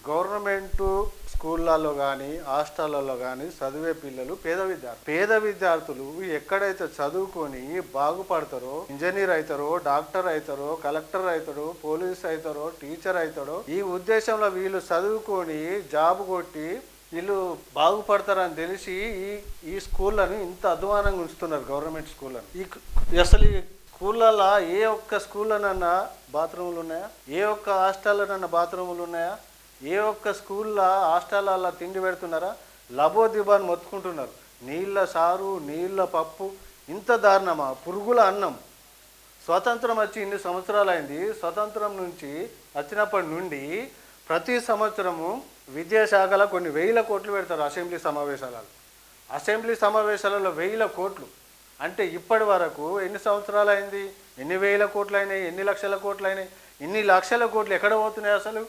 Government స్కూళ్ళల్లో కానీ హాస్టళ్ళల్లో కానీ చదివే పిల్లలు పేద విద్యార్థులు ఎక్కడైతే చదువుకొని బాగుపడతారో, ఇంజనీర్ అవుతారో, డాక్టర్ అవుతారో, కలెక్టర్ అవుతారో, పోలీస్ అవుతారో, టీచర్ అవుతారో, ఈ ఉద్దేశంలో వీళ్ళు చదువుకొని జాబ్ కొట్టి వీళ్ళు బాగుపడతారని తెలిసి ఈ స్కూళ్ళను ఇంత అధ్వానంగా ఉంచుతున్నారు గవర్నమెంట్ స్కూళ్ళను. అసలు ఈ స్కూళ్ళల్లో ఏ ఒక్క స్కూళ్ళనన్నా బాత్రూములు ఉన్నాయా? ఏ ఒక్క హాస్టల్లోనన్నా బాత్రూములు ఉన్నాయా? ఏ ఒక్క స్కూల్లో హాస్టల్లో తిండి పెడుతున్నారా? లబోదిబాన్ని మొత్తుకుంటున్నారు. నీళ్ళ సారు, నీళ్ళ పప్పు, ఇంత దారుణమా? పురుగుల అన్నం. స్వతంత్రం వచ్చి ఇన్ని సంవత్సరాలు అయింది. స్వతంత్రం నుంచి వచ్చినప్పటి నుండి ప్రతి సంవత్సరము విద్యాశాఖలో కొన్ని 1000 కోట్లు పెడతారు అసెంబ్లీ సమావేశాలలో 1000 కోట్లు. అంటే ఇప్పటి వరకు ఎన్ని సంవత్సరాలు అయింది? ఎన్ని 1000 కోట్లు అయినాయి? ఎన్ని లక్షల కోట్లు అయినాయి? ఇన్ని లక్షల కోట్లు ఎక్కడ పోతున్నాయి అసలు?